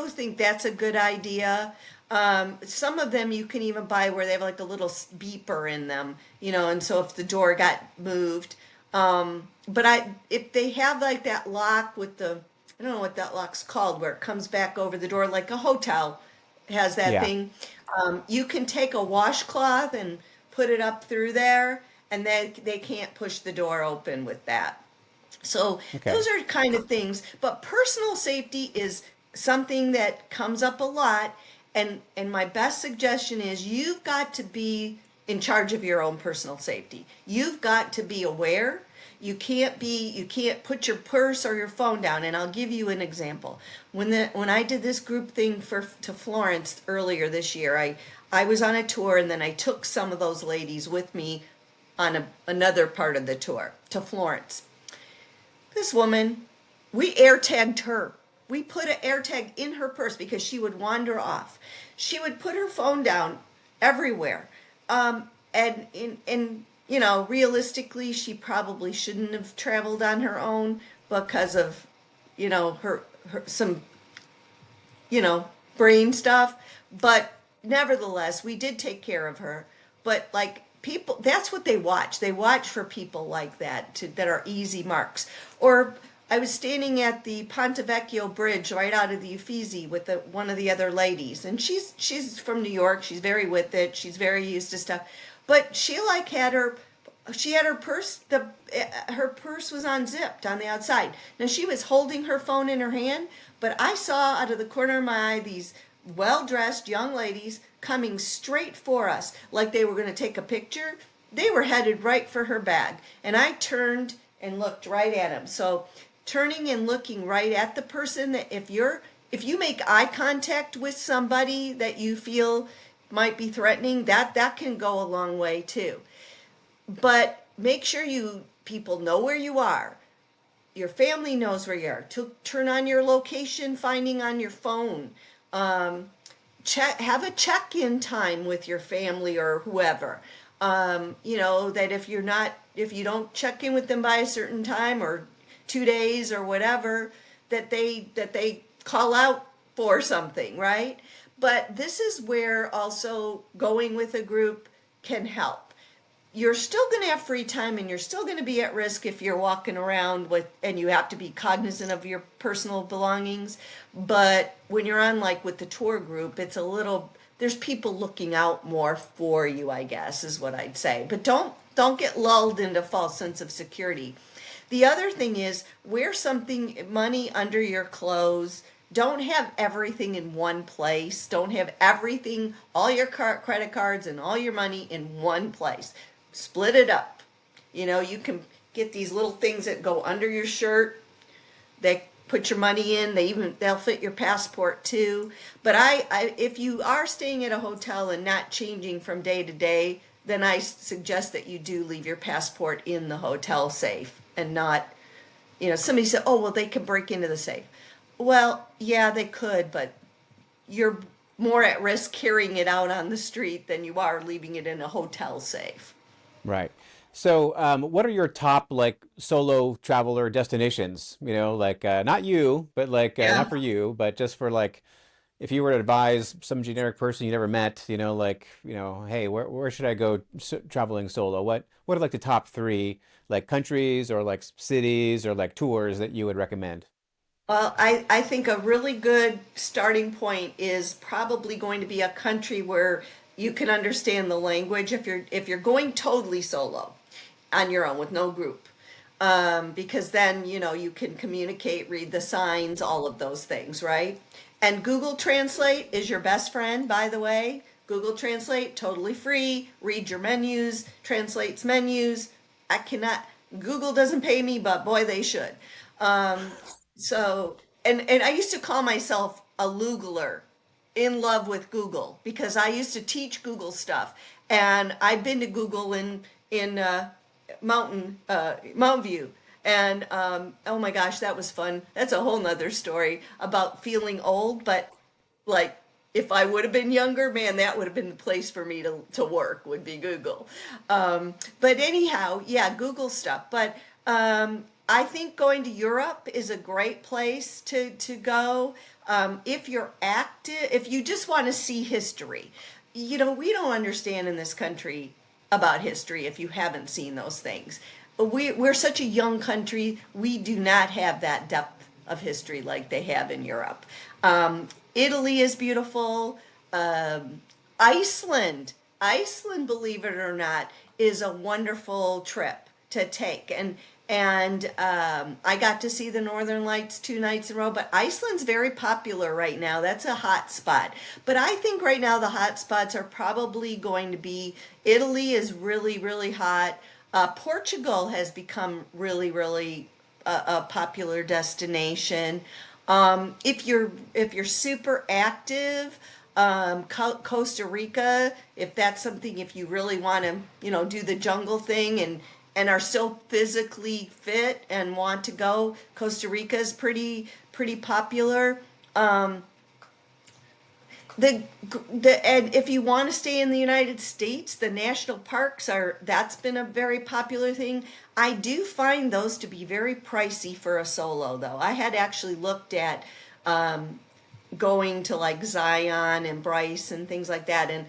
think that's a good idea. Some of them you can even buy where they have like a little beeper in them, and so if the door got moved, but if they have like that lock with I don't know what that lock's called, where it comes back over the door like a hotel has that Yeah. thing. You can take a washcloth and put it up through there, and then they can't push the door open with that. So Okay. those are kind of things, but personal safety is something that comes up a lot, and my best suggestion is you've got to be in charge of your own personal safety. You've got to be aware. You can't put your purse or your phone down. And I'll give you an example. When I did this group thing to Florence earlier this year, I was on a tour and then I took some of those ladies with me on another part of the tour to Florence. This woman, we air tagged her. We put an air tag in her purse because she would wander off. She would put her phone down everywhere. And realistically, she probably shouldn't have traveled on her own because of, her. some, you know, brain stuff. But nevertheless, we did take care of her. But like people, that's what they watch. They watch for people like that that are easy marks. Or I was standing at the Ponte Vecchio Bridge right out of the Uffizi with one of the other ladies, and she's from New York. She's very with it. She's very used to stuff, but she had her purse. Her purse was unzipped on the outside. Now she was holding her phone in her hand, but I saw out of the corner of my eye these well-dressed young ladies coming straight for us, like they were going to take a picture. They were headed right for her bag, and I turned and looked right at them. So turning and looking right at the person, that if you make eye contact with somebody that you feel might be threatening, that can go a long way too. But make sure you people know where you are. Your family knows where you are. Turn on your location finding on your phone. Have a check-in time with your family or whoever. That if you don't check in with them by a certain time or 2 days or whatever, that they call out for something, right? But this is where also going with a group can help. You're still going to have free time and you're still going to be at risk if you're walking around and you have to be cognizant of your personal belongings. But when you're on like with the tour group, there's people looking out more for you, I guess is what I'd say. But don't get lulled into false sense of security. The other thing is wear money under your clothes. Don't have everything in one place. Don't have everything, all your credit cards and all your money in one place. Split it up. You can get these little things that go under your shirt. They put your money in. They'll fit your passport too. But if you are staying at a hotel and not changing from day to day, then I suggest that you do leave your passport in the hotel safe and not, somebody said, oh, well, they can break into the safe. Well, yeah, they could, but you're more at risk carrying it out on the street than you are leaving it in a hotel safe. Right. So, what are your top like solo traveler destinations? Like not you, but like not Yeah. for you, but just for like if you were to advise some generic person you never met, like hey, where should I go traveling solo? What are like the top three like countries or like cities or like tours that you would recommend? Well, I think a really good starting point is probably going to be a country where you can understand the language if you're going totally solo on your own with no group. Because then, you can communicate, read the signs, all of those things, right? And Google Translate is your best friend, by the way. Google Translate, totally free. Read your menus, translates menus. I cannot, Google doesn't pay me, but boy, they should. Um, so, and I used to call myself a Loogler, in love with Google, because I used to teach Google stuff, and I've been to Google in Mountain View, and oh my gosh, that was fun. That's a whole nother story about feeling old, but like if I would have been younger, man, that would have been the place for me to work, would be Google. But anyhow, yeah, Google stuff. But I think going to Europe is a great place to go. If you're active, if you just want to see history, we don't understand in this country about history if you haven't seen those things. We're such a young country, we do not have that depth of history like they have in Europe. Italy is beautiful. Um, Iceland, believe it or not, is a wonderful trip to take. And I got to see the Northern Lights 2 nights in a row. But Iceland's very popular right now. That's a hot spot. But I think right now the hot spots are probably going to be Italy is really, really hot. Portugal has become really, really a popular destination. If you're super active, Costa Rica, if that's something, if you really want to, do the jungle thing and are still physically fit and want to go, Costa Rica is pretty popular. Um, And if you want to stay in the United States, the national parks that's been a very popular thing. I do find those to be very pricey for a solo though. I had actually looked at going to like Zion and Bryce and things like that, and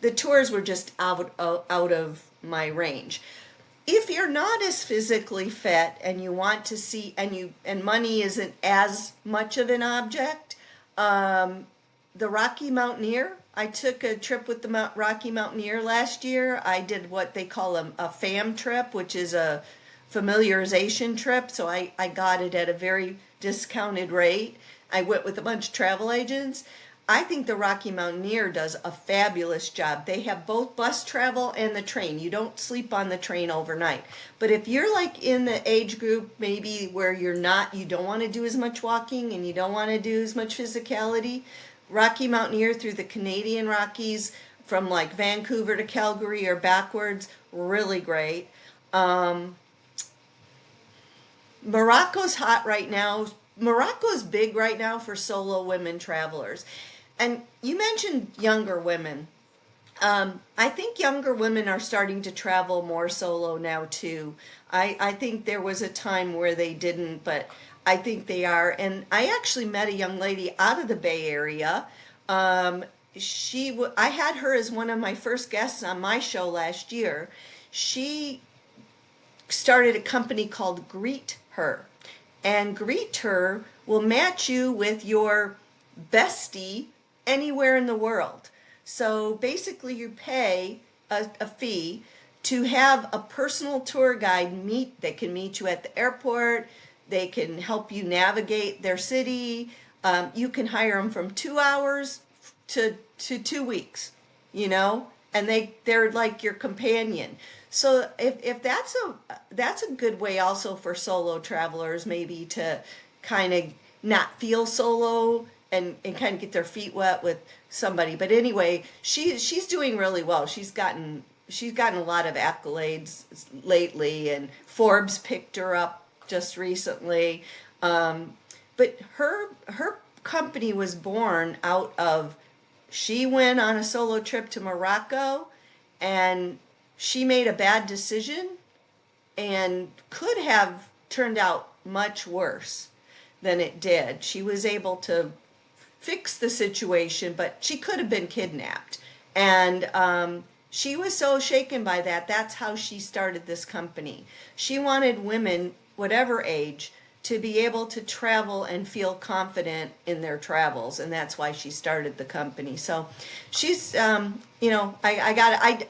the tours were just out of my range. If you're not as physically fit and you want to see, and money isn't as much of an object, the Rocky Mountaineer. I took a trip with the Rocky Mountaineer last year. I did what they call a FAM trip, which is a familiarization trip. So I got it at a very discounted rate. I went with a bunch of travel agents. I think the Rocky Mountaineer does a fabulous job. They have both bus travel and the train. You don't sleep on the train overnight. But if you're like in the age group maybe where you don't want to do as much walking and you don't want to do as much physicality, Rocky Mountaineer through the Canadian Rockies from like Vancouver to Calgary or backwards, really great. Morocco's hot right now. Morocco's big right now for solo women travelers. And you mentioned younger women. I think younger women are starting to travel more solo now too. I think there was a time where they didn't, but I think they are. And I actually met a young lady out of the Bay Area. I had her as one of my first guests on my show last year. She started a company called Greet Her, and Greet Her will match you with your bestie anywhere in the world. So basically, you pay a fee to have a personal tour guide that can meet you at the airport. They can help you navigate their city. You can hire them from 2 hours to 2 weeks, you know, and they're like your companion. So if that's a good way also for solo travelers maybe to kind of not feel solo and kind of get their feet wet with somebody. But anyway, she's doing really well. She's gotten a lot of accolades lately, and Forbes picked her up just recently. But her company was born out of, she went on a solo trip to Morocco and she made a bad decision and could have turned out much worse than it did. She was able to fix the situation, but she could have been kidnapped. And she was so shaken by that. That's how she started this company. She wanted women, whatever age, to be able to travel and feel confident in their travels, and that's why she started the company. So she's I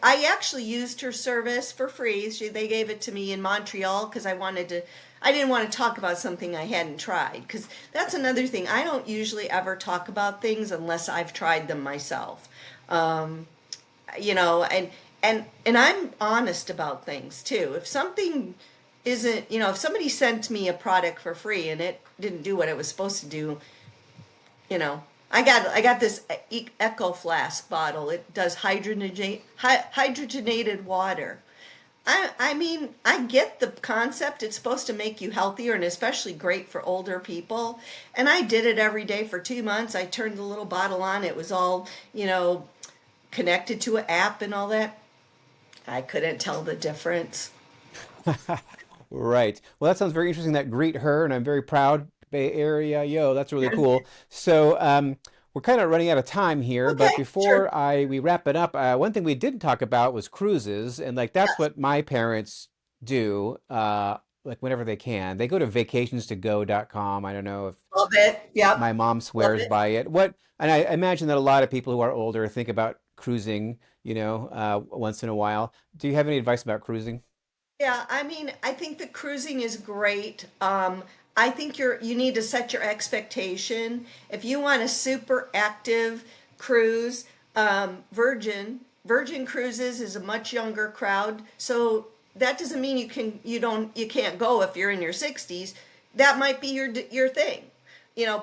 actually used her service for free. They gave it to me in Montreal because I didn't want to talk about something I hadn't tried, because that's another thing. I don't usually ever talk about things unless I've tried them myself. You know, and I'm honest about things too. If something isn't, if somebody sent me a product for free and it didn't do what it was supposed to do, I got this Echo Flask bottle. It does hydrogenated water. I mean, I get the concept. It's supposed to make you healthier and especially great for older people. And I did it every day for 2 months. I turned the little bottle on. It was all, connected to an app and all that. I couldn't tell the difference. Right. Well, that sounds very interesting. That Greet Her, and I'm very proud Bay Area. Yo, that's really cool. So, we're kind of running out of time here, but Okay, sure. before I we wrap it up, one thing we didn't talk about was cruises, and like that's Yes. what my parents do, like whenever they can. They go to vacationstogo.com. I don't know if Love it. Yep. my mom Love swears it. by it. And I imagine that a lot of people who are older think about cruising, once in a while. Do you have any advice about cruising? Yeah, I mean, I think the cruising is great. I think you need to set your expectation. If you want a super active cruise, Virgin Cruises is a much younger crowd. So that doesn't mean you can't go if you're in your 60s. That might be your thing.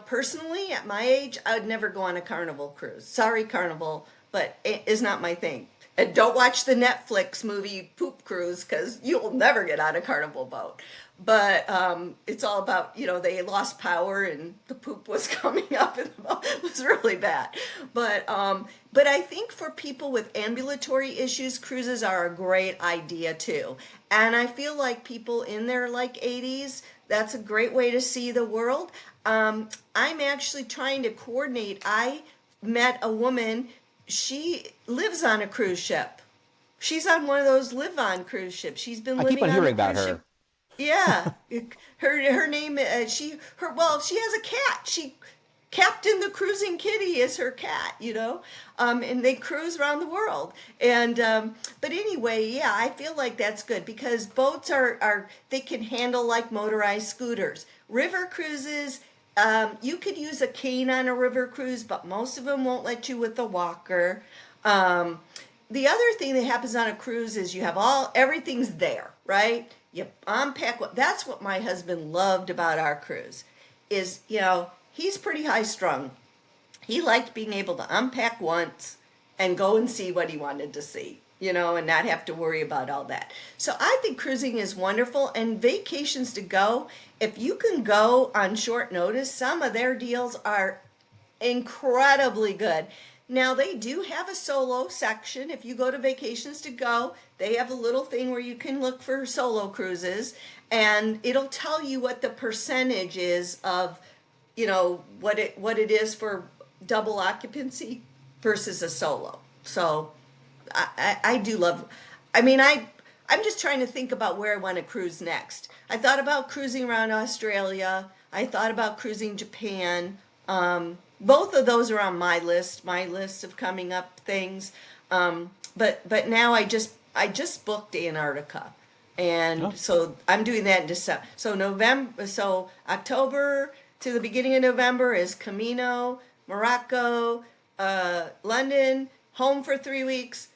Personally, at my age, I would never go on a Carnival cruise. Sorry, Carnival, but it is not my thing. And don't watch the Netflix movie Poop Cruise because you'll never get on a Carnival boat. But it's all about, they lost power and the poop was coming up and the boat. It was really bad. But I think for people with ambulatory issues, cruises are a great idea too. And I feel like people in their like 80s, that's a great way to see the world. I'm actually trying to coordinate. I met a woman, she lives on a cruise ship. She's on one of those live on cruise ships. She's been I keep living on on the hearing about cruise her. ship. Yeah, her name she has a cat. She Captain the Cruising Kitty is her cat, and they cruise around the world. And but anyway, yeah, I feel like that's good because boats are they can handle like motorized scooters. River cruises, you could use a cane on a river cruise, but most of them won't let you with a walker. The other thing that happens on a cruise is you have everything's there, right? You unpack that's what my husband loved about our cruise is, he's pretty high strung. He liked being able to unpack once and go and see what he wanted to see, and not have to worry about all that. So I think cruising is wonderful, and vacations to go. If you can go on short notice, some of their deals are incredibly good. Now they do have a solo section. If you go to Vacations to Go, they have a little thing where you can look for solo cruises, and it'll tell you what the percentage is of, what it is for double occupancy versus a solo. So I do love. I mean, I'm just trying to think about where I want to cruise next. I thought about cruising around Australia. I thought about cruising Japan. Both of those are on my list of coming up things. But now I just booked Antarctica, Oh, and so I'm doing that in December. So October to the beginning of November is Camino, Morocco, London, home for 3 weeks,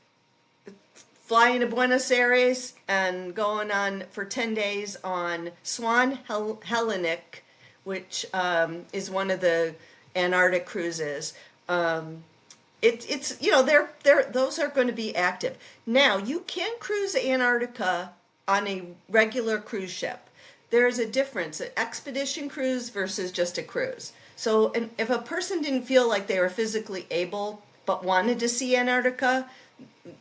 flying to Buenos Aires, and going on for 10 days on Hellenic, which is one of the Antarctic cruises. It's they're those are going to be active. Now you can cruise Antarctica on a regular cruise ship. There is a difference, an expedition cruise versus just a cruise. So, and if a person didn't feel like they were physically able but wanted to see Antarctica,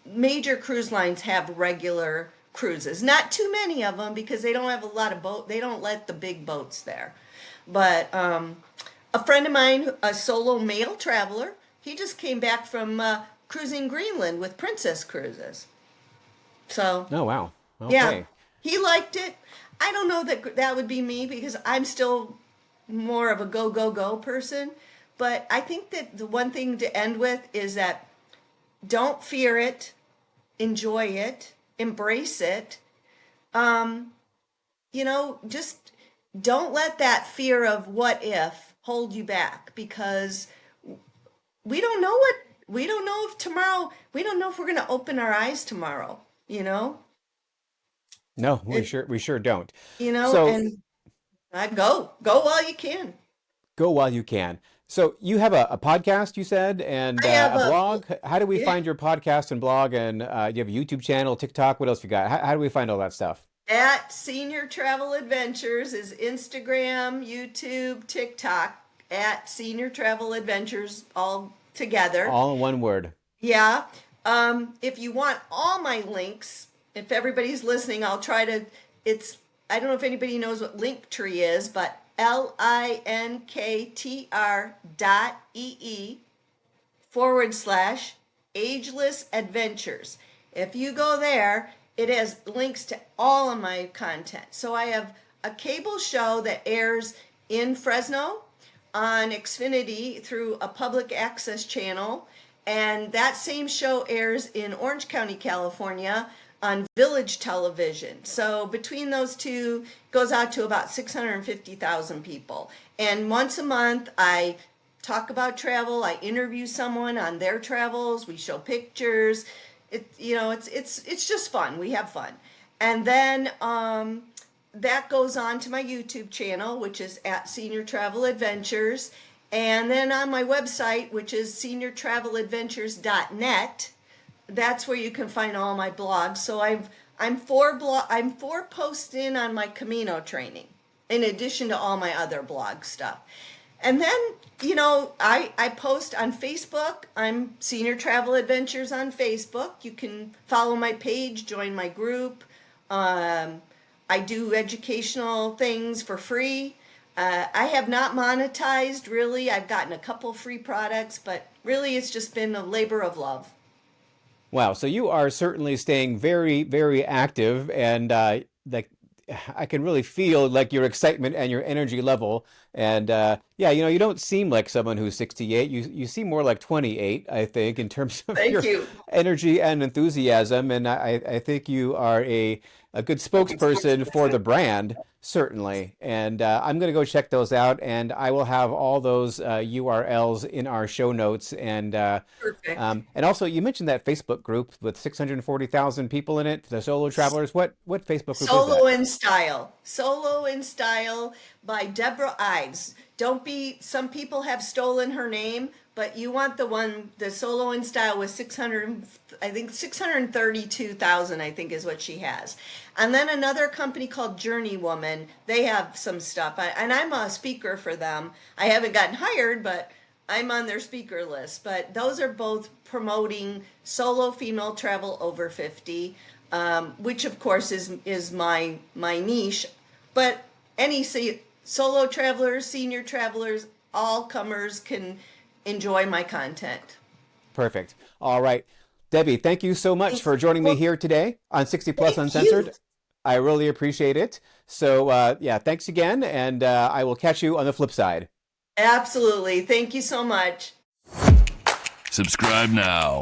major cruise lines have regular cruises. Not too many of them because they don't have a lot of they don't let the big boats there. But a friend of mine, a solo male traveler, he just came back from cruising Greenland with Princess Cruises. So, oh wow. yeah, Okay. he liked it. I don't know that that would be me because I'm still more of a go, go, go person. But I think that the one thing to end with is that don't fear it, enjoy it, embrace it. Um, just don't let that fear of what if hold you back because we don't know we don't know if tomorrow, we don't know if we're going to open our eyes tomorrow, you know? No, It, we sure don't. So and I go while you can. go while you can. So you have a podcast, you said, and I have a a, blog. How do we yeah, find your podcast and blog? And do you have a YouTube channel, TikTok? What else you got? How do we find all that stuff? at Senior Travel Adventures is Instagram, YouTube, TikTok at Senior Travel Adventures all together. All in one word. Yeah. If you want all my links, if everybody's listening, I'll try to. It's I don't know if anybody knows what Linktree is, but linktr.ee /ageless adventures. If you go there, it has links to all of my content. So I have a cable show that airs in Fresno on Xfinity through a public access channel. And that same show airs in Orange County, California on Village Television. So between those two, goes out to about 650,000 people. And once a month, I talk about travel. I interview someone on their travels. We show pictures. It's just fun. We have fun. And then that goes on to my YouTube channel, which is at Senior Travel Adventures. And then on my website, which is seniortraveladventures.net, that's where you can find all my blogs. So I'm four posts in on my Camino training, in addition to all my other blog stuff. And then, I post on Facebook. I'm Senior Travel Adventures on Facebook. You can follow my page, join my group. I do educational things for free. I have not monetized, really. I've gotten a couple free products, but really it's just been a labor of love. Wow. So you are certainly staying very, very active, and like I can really feel like your excitement and your energy level. And yeah, you don't seem like someone who's 68. You seem more like 28, I think, in terms of Thank your you. energy and enthusiasm. And I think you are a good spokesperson for the brand, certainly. And I'm going to go check those out, and I will have all those URLs in our show notes. Perfect. And also, you mentioned that Facebook group with 640,000 people in it, the solo travelers. What Facebook group is that? Solo in Style by Deborah Ives. Some people have stolen her name, but you want the Solo in Style with 632,000, I think is what she has. And then another company called Journey Woman, they have some stuff. And I'm a speaker for them. I haven't gotten hired, but I'm on their speaker list. But those are both promoting solo female travel over 50. Which of course is my niche, but any solo travelers, senior travelers, all comers can enjoy my content. Perfect. All right. Debbie, thank you so much for joining me Well, here today on 60 Plus thank you. Uncensored. I really appreciate it. So yeah, thanks again, and I will catch you on the flip side. Absolutely. Thank you so much. Subscribe now.